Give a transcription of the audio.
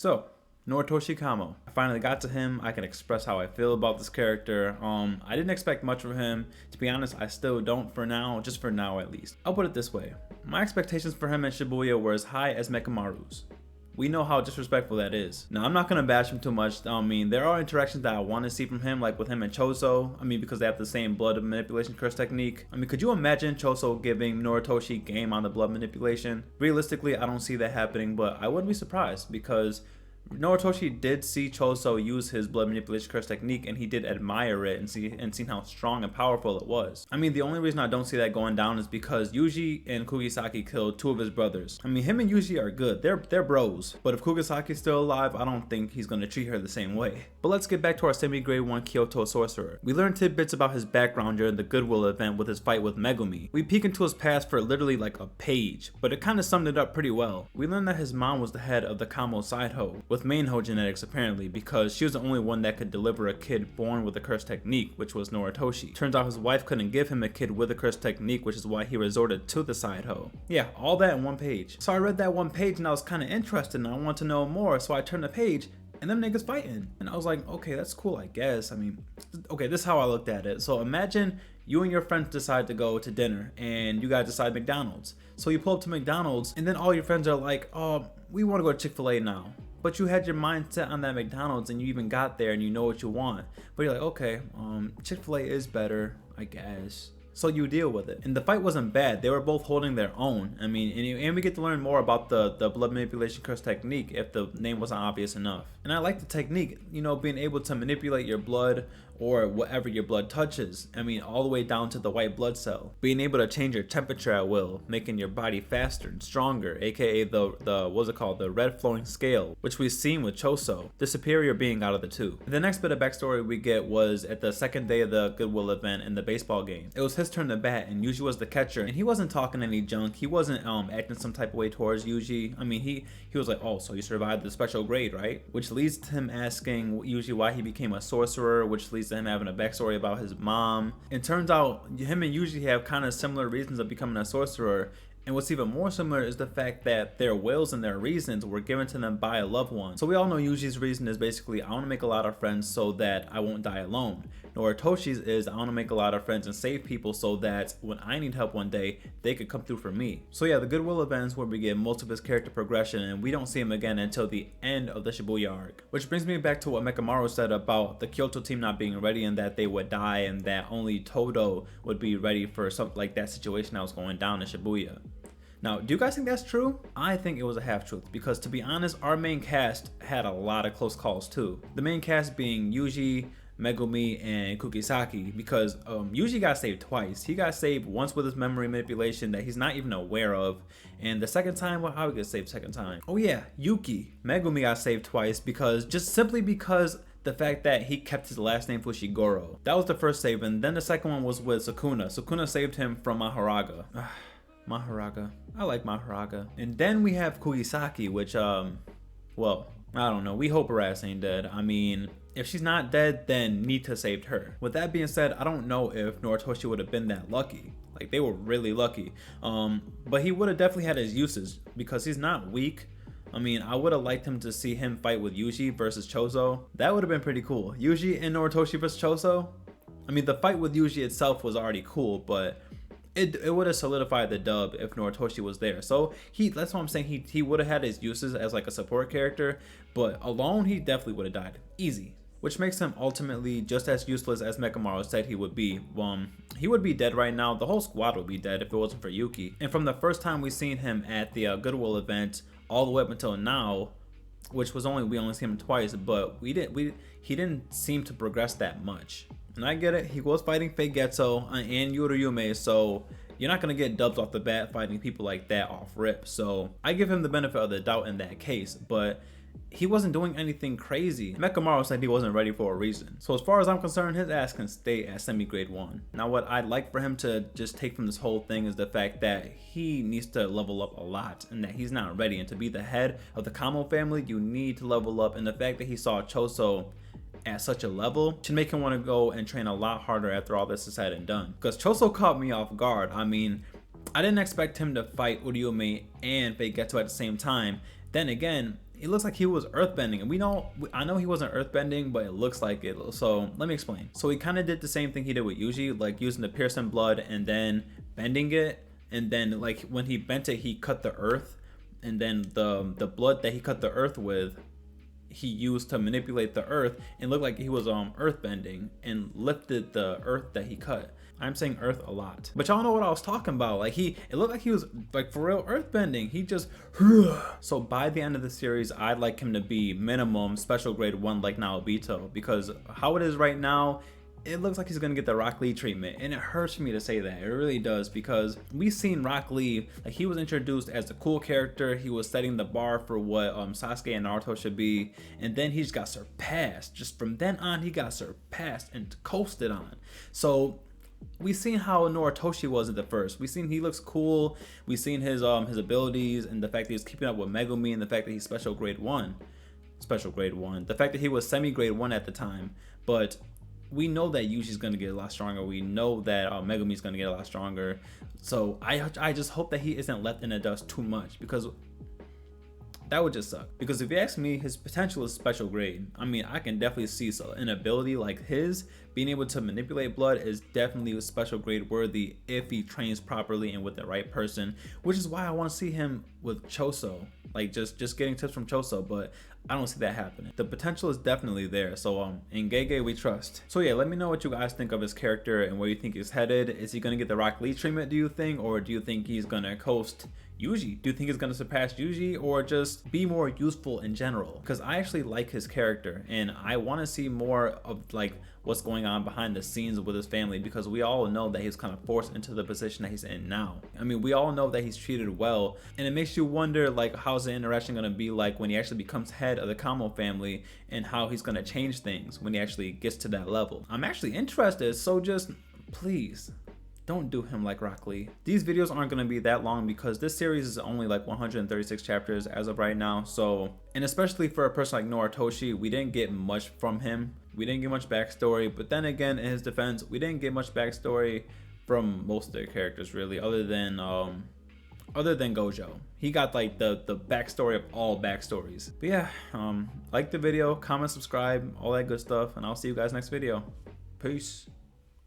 So, Noritoshi Kamo. I finally got to him. I can express how I feel about this character. I didn't expect much from him. To be honest, I still don't for now, just for now at least. I'll put it this way. My expectations for him in Shibuya were as high as Mekamaru's. We know how disrespectful that is. Now, I'm not going to bash him too much. I mean, there are interactions that I want to see from him, like with him and Choso. I mean, because they have the same blood manipulation curse technique. I mean, could you imagine Choso giving Noritoshi game on the blood manipulation? Realistically, I don't see that happening, but I wouldn't be surprised because Noritoshi did see Choso use his blood manipulation curse technique, and he did admire it and seen how strong and powerful it was. I mean, the only reason I don't see that going down is because Yuji and Kugisaki killed two of his brothers. I mean, him and Yuji are good. They're bros. But if Kugisaki's still alive, I don't think he's gonna treat her the same way. But let's get back to our semi-grade 1 Kyoto sorcerer. We learned tidbits about his background during the Goodwill event with his fight with Megumi. We peek into his past for literally like a page, but it kind of summed it up pretty well. We learned that his mom was the head of the Kamo side hoe, with main hoe genetics apparently, because she was the only one that could deliver a kid born with a cursed technique, which was Noritoshi. Turns out his wife couldn't give him a kid with a cursed technique, which is why he resorted to the side hoe. Yeah, all that in one page. So I read that one page and I was kind of interested and I wanted to know more, so I turned the page and them niggas fighting. And I was like, okay, that's cool, I guess. I mean, okay, this is how I looked at it. So imagine you and your friends decide to go to dinner and you guys decide McDonald's. So you pull up to McDonald's and then all your friends are like, oh, we want to go to Chick-fil-A now. But you had your mind set on that McDonald's and you even got there and you know what you want. But you're like, okay, Chick-fil-A is better, I guess. So you deal with it. And the fight wasn't bad. They were both holding their own. I mean, and we get to learn more about the blood manipulation curse technique if the name wasn't obvious enough. And I like the technique, you know, being able to manipulate your blood or whatever your blood touches. I mean, all the way down to the white blood cell. Being able to change your temperature at will, making your body faster and stronger, aka the what's it called, the red flowing scale, which we've seen with Choso, the superior being out of the two. The next bit of backstory we get was at the second day of the Goodwill event in the baseball game. It was his turn to bat and Yuji was the catcher, and he wasn't talking any junk. He wasn't acting some type of way towards Yuji. I mean, he was like, oh, so you survived the special grade, right? Which leads to him asking Yuji why he became a sorcerer, which leads to him having a backstory about his mom. It turns out him and Yuji have kind of similar reasons of becoming a sorcerer. And what's even more similar is the fact that their wills and their reasons were given to them by a loved one. So we all know Yuji's reason is basically, I want to make a lot of friends so that I won't die alone. Noritoshi's is, I want to make a lot of friends and save people so that when I need help one day, they could come through for me. So yeah, the Goodwill events where we get most of his character progression, and we don't see him again until the end of the Shibuya arc. Which brings me back to what Mekamaru said about the Kyoto team not being ready and that they would die and that only Todo would be ready for something like that situation that was going down in Shibuya. Now, do you guys think that's true? I think it was a half-truth because, to be honest, our main cast had a lot of close calls too. The main cast being Yuji, Megumi, and Kugisaki, because Yuji got saved twice. He got saved once with his memory manipulation that he's not even aware of, and the second time, well, how he get saved second time? Oh yeah, Yuki. Megumi got saved twice because, just simply because the fact that he kept his last name Fushiguro. That was the first save, and then the second one was with Sukuna. Sukuna saved him from Mahoraga. Mahoraga. I like Mahoraga. And then we have Kugisaki, which, well, I don't know. We hope her ass ain't dead. I mean, if she's not dead, then Nita saved her. With that being said, I don't know if Noritoshi would have been that lucky. Like, they were really lucky. But he would have definitely had his uses because he's not weak. I mean, I would have liked him to see him fight with Yuji versus Choso. That would have been pretty cool. Yuji and Noritoshi versus Choso. I mean, the fight with Yuji itself was already cool, but it would have solidified the dub if Noritoshi was there. So that's what I'm saying. He would have had his uses as like a support character, but alone he definitely would have died easy, which makes him ultimately just as useless as Mekamaru said he would be. He would be dead right now. The whole squad would be dead if it wasn't for Yuki. And from the first time we seen him at the Goodwill event all the way up until now, which was we only seen him twice, but he didn't seem to progress that much. And I get it, he was fighting Fate Getso and Yoriyume, so you're not going to get dubs off the bat fighting people like that off rip. So I give him the benefit of the doubt in that case, but he wasn't doing anything crazy. Mekamaru said he wasn't ready for a reason. So as far as I'm concerned, his ass can stay at semi-grade 1. Now what I'd like for him to just take from this whole thing is the fact that he needs to level up a lot and that he's not ready. And to be the head of the Kamo family, you need to level up. And the fact that he saw Choso at such a level should make him want to go and train a lot harder after all this is said and done. Because Choso caught me off guard. I mean, I didn't expect him to fight Uriyume and Fate Getsu at the same time. Then again, it looks like he was earthbending, and I know he wasn't earthbending, but it looks like it. So let me explain. So he kind of did the same thing he did with Yuji, like using the Pearson blood and then bending it, and then like when he bent it, he cut the earth, and then the blood that he cut the earth with, he used to manipulate the earth, and looked like he was earthbending and lifted the earth that he cut. I'm saying earth a lot, but y'all know what I was talking about. Like it looked like he was like for real earthbending. He just so by the end of the series, I'd like him to be minimum special grade 1 like Naobito, because how it is right now, it looks like he's gonna get the Rock Lee treatment, and it hurts me to say that. It really does, because we've seen Rock Lee, like he was introduced as a cool character. He was setting the bar for what Sasuke and Naruto should be, and then he just got surpassed. Just from then on, he got surpassed and coasted on. So we've seen how Noritoshi was at the first. We've seen he looks cool. We've seen his abilities, and the fact that he's keeping up with Megumi, and the fact that he's special grade 1. The fact that he was semi grade 1 at the time. But we know that Yuji's gonna get a lot stronger. We know that Megumi's gonna get a lot stronger. So I just hope that he isn't left in the dust too much, because that would just suck. Because if you ask me, his potential is special grade. I mean, I can definitely see an ability like his, being able to manipulate blood, is definitely special grade worthy if he trains properly and with the right person, which is why I want to see him with Choso, like just getting tips from Choso, but I don't see that happening. The potential is definitely there, so in Gege we trust. So yeah, let me know what you guys think of his character and where you think he's headed. Is he gonna get the Rock Lee treatment, do you think, or do you think he's gonna coast Yuji? Do you think he's gonna surpass Yuji, or just be more useful in general? Because I actually like his character, and I want to see more of like what's going on behind the scenes with his family, because we all know that he's kind of forced into the position that he's in now. I mean, we all know that he's treated well, and it makes you wonder like how's the interaction gonna be like when he actually becomes head of the Kamo family, and how he's gonna change things when he actually gets to that level. I'm actually interested, so just please don't do him like Rock Lee. These videos aren't going to be that long, because this series is only like 136 chapters as of right now. So, and especially for a person like Noritoshi, we didn't get much from him. We didn't get much backstory, but then again, in his defense, we didn't get much backstory from most of their characters really, other than Gojo. He got like the backstory of all backstories. But yeah, like the video, comment, subscribe, all that good stuff, and I'll see you guys next video. Peace.